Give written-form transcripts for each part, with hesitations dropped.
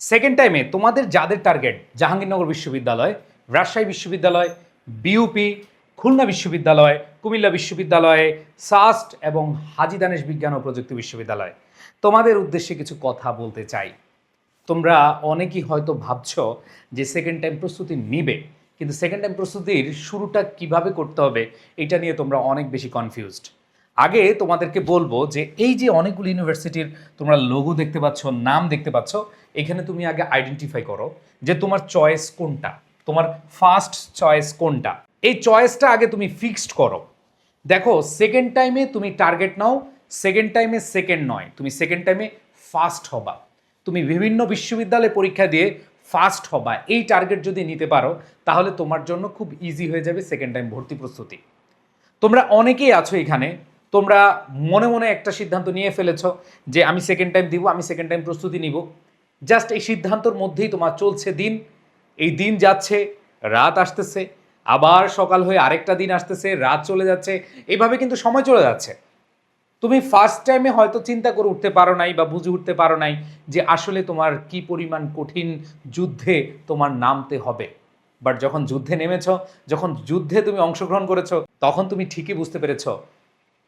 Second টাইমে তোমাদের যাদের টার্গেট জাহাঙ্গীরনগর বিশ্ববিদ্যালয়, রাজশাহী বিশ্ববিদ্যালয়, বিউপি, খুলনা বিশ্ববিদ্যালয়, কুমিল্লা বিশ্ববিদ্যালয়, সাস্ট এবং হাজী দানেশ বিজ্ঞান ও প্রযুক্তি বিশ্ববিদ্যালয়, তোমাদের উদ্দেশ্যে কিছু কথা বলতে চাই। তোমরা অনেকেই হয়তো ভাবছো যে সেকেন্ড টাইম প্রস্তুতি নিবে, কিন্তু সেকেন্ড টাইম প্রস্তুতির শুরুটা কিভাবে করতে হবে এটা নিয়ে তোমরা অনেক বেশি কনফিউজড। আগে তোমাদেরকে বলবো যে এই যে অনেকগুলো ইউনিভার্সিটির তোমরা লোগো দেখতে পাচ্ছ, নাম দেখতে পাচ্ছ, এখানে তুমি আগে আইডেন্টিফাই করো যে তোমার চয়েস কোনটা, তোমার ফার্স্ট চয়েস কোনটা। এই চয়েসটা আগে তুমি ফিক্সড করো। দেখো, সেকেন্ড টাইমে তুমি টার্গেট নাও, সেকেন্ড টাইমে সেকেন্ড নয়, তুমি সেকেন্ড টাইমে ফার্স্ট হবা। তুমি বিভিন্ন বিশ্ববিদ্যালয়ে পরীক্ষা দিয়ে ফার্স্ট হবা, এই টার্গেট যদি নিতে পারো তাহলে তোমার জন্য খুব ইজি হয়ে যাবে সেকেন্ড টাইম ভর্তি প্রস্তুতি। তোমরা অনেকেই আছো এখানে, তোমরা মনে মনে একটা সিদ্ধান্ত নিয়ে ফেলেছো যে আমি সেকেন্ড টাইম দিব, আমি সেকেন্ড টাইম প্রস্তুতি নিব। জাস্ট এই সিদ্ধান্তর মধ্যেই তোমার চলছে দিন, এই দিন যাচ্ছে, রাত আসতেছে, আবার সকাল হয়ে আরেকটা দিন আসতেছে, রাত চলে যাচ্ছে, এইভাবে কিন্তু সময় চলে যাচ্ছে। তুমি ফার্স্ট টাইমে হয়তো চিন্তা করে উঠতে পারো নাই বা বুঝে উঠতে পারো নাই যে আসলে তোমার কি পরিমাণ কঠিন যুদ্ধে তোমার নামতে হবে। বাট যখন যুদ্ধে নেমেছো, যখন যুদ্ধে তুমি অংশগ্রহণ করেছো, তখন তুমি ঠিকই বুঝতে পেরেছো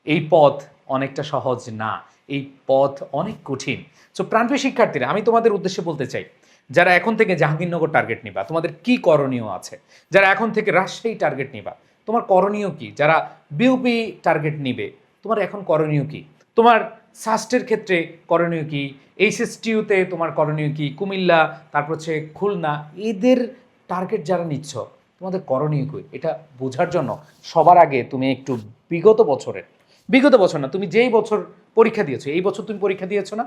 এই পথ অনেকটা সহজ না, এই পথ অনেক কঠিন। সো প্রাণপ্রিয় শিক্ষার্থীরা, আমি তোমাদের উদ্দেশ্যে বলতে চাই, যারা এখন থেকে জাহাঙ্গীরনগর টার্গেট নিবা তোমাদের কি করণীয় আছে, যারা এখন থেকে রাজশাহী টার্গেট নিবা তোমার করণীয় কি, যারা বিউপি টার্গেট নিবে তোমার এখন করণীয় কি, তোমার সাস্টের ক্ষেত্রে করণীয় কি, এইচএসটিউতে তোমার করণীয় কি, কুমিল্লা, তারপর হচ্ছে খুলনা, এদের টার্গেট যারা নিচ্ছ তোমাদের করণীয় কি, এটা বোঝার জন্য সবার আগে তুমি একটু বিগত বছর না, তুমি যেই বছর পরীক্ষা দিয়েছো, এই বছর তুমি পরীক্ষা দিয়েছো না,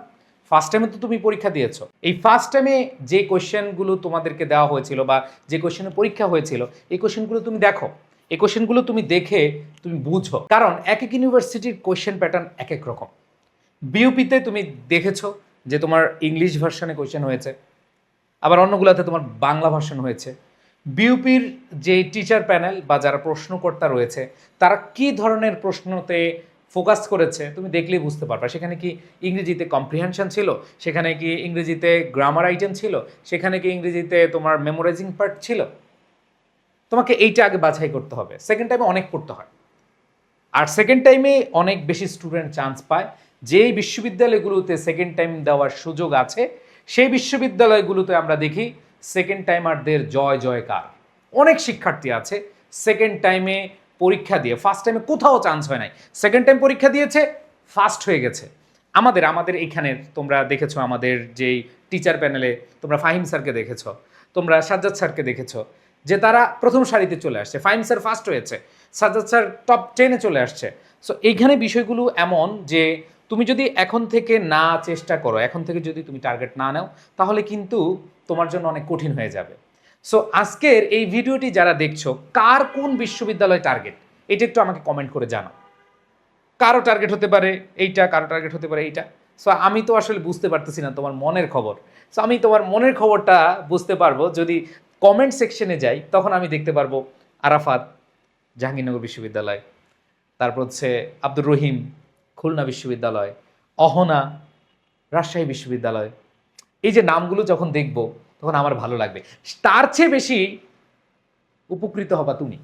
ফার্স্ট টাইমে তো তুমি পরীক্ষা দিয়েছো, এই ফার্স্ট টাইমে যে কোয়েশ্চেনগুলো তোমাদেরকে দেওয়া হয়েছিল বা যে কোয়েশ্চেনের পরীক্ষা হয়েছিল, এই কোয়েশ্চেনগুলো তুমি দেখো, এই কোয়েশ্চেনগুলো তুমি দেখে তুমি বুঝো। কারণ এক এক ইউনিভার্সিটির কোয়েশ্চেন প্যাটার্ন এক এক রকম। বিউপিতে তুমি দেখেছো যে তোমার ইংলিশ ভার্সনে কোয়েশ্চেন হয়েছে, আবার অন্যগুলোতে তোমার বাংলা ভার্সন হয়েছে। বিউপির যে টিচার প্যানেল বা যারা প্রশ্নকর্তা রয়েছে তারা কি ধরনের প্রশ্নতে ফোকাস করেছে তুমি দেখলেই বুঝতে পারবা। সেখানে কি ইংরেজিতে কম্প্রিহেনশন ছিল, সেখানে কি ইংরেজিতে গ্রামার আইটেম ছিল, সেখানে কি ইংরেজিতে তোমার মেমোরাইজিং পার্ট ছিল, তোমাকে এইটা আগে বাছাই করতে হবে। সেকেন্ড টাইমে অনেক পড়তে হয়, আর সেকেন্ড টাইমে অনেক বেশি স্টুডেন্ট চান্স পায়। যেই বিশ্ববিদ্যালয়গুলোতে সেকেন্ড টাইম দেওয়ার সুযোগ আছে সেই বিশ্ববিদ্যালয়গুলোতে আমরা দেখি সেকেন্ড টাইমারদের জয় জয়কার। অনেক শিক্ষার্থী আছে সেকেন্ড টাইমে পরীক্ষা দিয়ে ফার্স্ট টাইমে কোথাও চান্স হয় নাই, সেকেন্ড টাইম পরীক্ষা দিয়েছে, ফার্স্ট হয়ে গেছে। আমাদের এখানে তোমরা দেখেছো, আমাদের যেই টিচার প্যানেলে তোমরা ফাহিম স্যারকে দেখেছো, তোমরা সাজ্জাদ স্যারকে দেখেছো যে তারা প্রথম সারিতে চলে আসছে, ফাহিম স্যার ফার্স্ট হয়েছে, সাজ্জাদ স্যার টপ 10-এ চলে আসছে। সো এইখানে বিষয়গুলো এমন যে তুমি যদি এখন থেকে না চেষ্টা করো, এখন থেকে যদি তুমি টার্গেট না নাও, তাহলে কিন্তু তোমার জন্য অনেক কঠিন হয়ে যাবে। সো আজকের এই ভিডিওটি যারা দেখছো, কার কোন বিশ্ববিদ্যালয় টার্গেট এটা একটু আমাকে কমেন্ট করে জানাও। কারো টার্গেট হতে পারে এইটা, কারো টার্গেট হতে পারে এইটা। সো আমি তো আসলে বুঝতে পারতেছি না তোমার মনের খবর। সো আমি তোমার মনের খবরটা বুঝতে পারবো যদি কমেন্ট সেকশনে যাই, তখন আমি দেখতে পারবো আরাফাত জাহাঙ্গীরনগর বিশ্ববিদ্যালয়, তারপর হচ্ছে আব্দুর রহিম খুলনা বিশ্ববিদ্যালয়, অহনা রাজশাহী বিশ্ববিদ্যালয়। এই যে নামগুলো যখন দেখব তখন আমার ভালো লাগবে, তার চেয়ে বেশি উপকৃত হবা তুমি।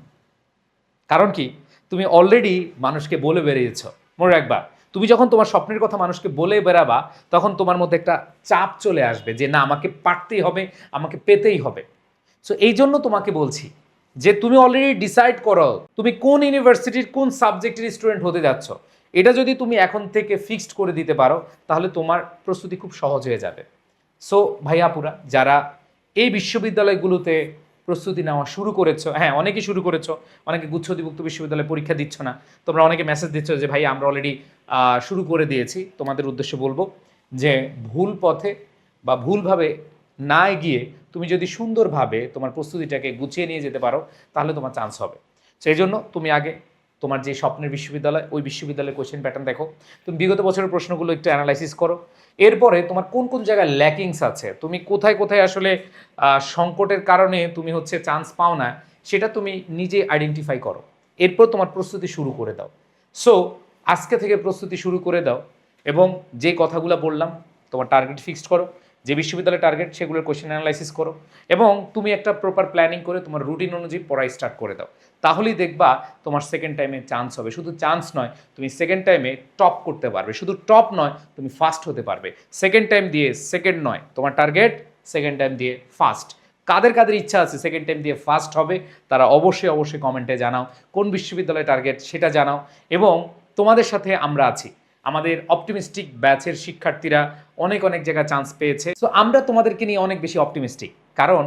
কারণ কি, তুমি অলরেডি মানুষকে বলে বেরিয়েছ। মনে রাখবা, তুমি যখন তোমার স্বপ্নের কথা মানুষকে বলে বেড়াবা তখন তোমার মধ্যে একটা চাপ চলে আসবে যে না, আমাকে পারতেই হবে, আমাকে পেতেই হবে। সো এই জন্য তোমাকে বলছি যে তুমি অলরেডি ডিসাইড করো তুমি কোন ইউনিভার্সিটির কোন সাবজেক্টের স্টুডেন্ট হতে যাচ্ছ। এটা যদি তুমি এখন থেকে ফিক্সড করে দিতে পারো তাহলে তোমার প্রস্তুতি খুব সহজ হয়ে যাবে। সো ভাইয়াপুরা, যারা এই বিশ্ববিদ্যালয়গুলোতে প্রস্তুতি নেওয়া শুরু করেছো, হ্যাঁ অনেকেই শুরু করেছো, অনেকে গুচ্ছধিভুক্ত বিশ্ববিদ্যালয়ে পরীক্ষা দিচ্ছ না, তোমরা অনেকে মেসেজ দিচ্ছ যে ভাই আমরা অলরেডি শুরু করে দিয়েছি। তোমাদের উদ্দেশ্যে বলবো যে ভুল পথে বা ভুলভাবে না এগিয়ে তুমি যদি সুন্দরভাবে তোমার প্রস্তুতিটাকে গুছিয়ে নিয়ে যেতে পারো তাহলে তোমার চান্স হবে। সেই জন্য তুমি আগে তোমার যে স্বপ্নের বিশ্ববিদ্যালয়, ওই বিশ্ববিদ্যালয়ের কোশ্চেন প্যাটার্ন দেখো, তুমি বিগত বছরের প্রশ্নগুলো একটু অ্যানালাইসিস করো। এরপরে তোমার কোন কোন জায়গায় ল্যাকিংস আছে, তুমি কোথায় কোথায় আসলে সংকটের কারণে তুমি হচ্ছে চান্স পাও না, সেটা তুমি নিজে আইডেন্টিফাই করো। এরপর তোমার প্রস্তুতি শুরু করে দাও। সো আজকে থেকে প্রস্তুতি শুরু করে দাও এবং যে কথাগুলো বললাম তোমার টার্গেট ফিক্সড করো, যে বিশ্ববিদ্যালয়ের টার্গেট সেগুলোর কোশ্চেন অ্যানালাইসিস করো এবং তুমি একটা প্রপার প্ল্যানিং করে তোমার রুটিন অনুযায়ী পড়াই স্টার্ট করে দাও। তাহলেই দেখবা তোমার সেকেন্ড টাইমে চান্স হবে। শুধু চান্স নয়, তুমি সেকেন্ড টাইমে টপ করতে পারবে। শুধু টপ নয়, তুমি ফার্স্ট হতে পারবে। সেকেন্ড টাইম দিয়ে সেকেন্ড নয়, তোমার টার্গেট সেকেন্ড টাইম দিয়ে ফার্স্ট। কাদের কাদের ইচ্ছা আছে সেকেন্ড টাইম দিয়ে ফার্স্ট হবে, তারা অবশ্যই কমেন্টে জানাও। কোন বিশ্ববিদ্যালয়ের টার্গেট সেটা জানাও এবং তোমাদের সাথে আমরা আছি। আমাদের অপটিমিস্টিক ব্যাচের শিক্ষার্থীরা অনেক জায়গায় চান্স পেয়েছে। সো আমরা তোমাদেরকে নিয়ে অনেক বেশি অপটিমিস্টিক, কারণ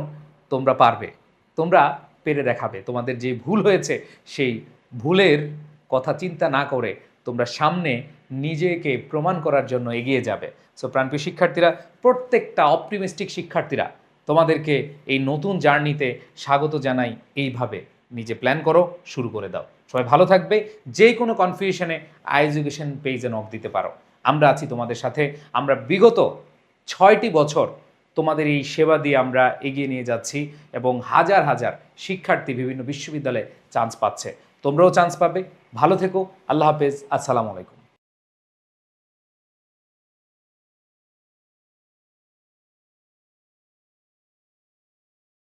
তোমরা পারবে, তোমরা পেরে দেখাবে। তোমাদের যে ভুল হয়েছে সেই ভুলের কথা চিন্তা না করে তোমরা সামনে নিজেকে প্রমাণ করার জন্য এগিয়ে যাবে। সো প্রাণপ্রিয় শিক্ষার্থীরা, প্রত্যেকটা অপটিমিস্টিক শিক্ষার্থীরা তোমাদেরকে এই নতুন জার্নিতে স্বাগত জানাই। এইভাবে নিজে প্ল্যান করো, শুরু করে দাও। সবাই ভালো থাকবে। যে কোনো কনফিউশনে এডুকেশন পেজে নক দিতে পারো, আমরা আছি তোমাদের সাথে। আমরা বিগত 6টি বছর তোমাদের এই সেবা দিয়ে আমরা এগিয়ে নিয়ে যাচ্ছি এবং হাজার শিক্ষার্থী বিভিন্ন বিশ্ববিদ্যালয়ে চান্স পাচ্ছে। তোমরাও চান্স পাবে। ভালো থেকো। আল্লাহ হাফেজ। আসসালামু আলাইকুম।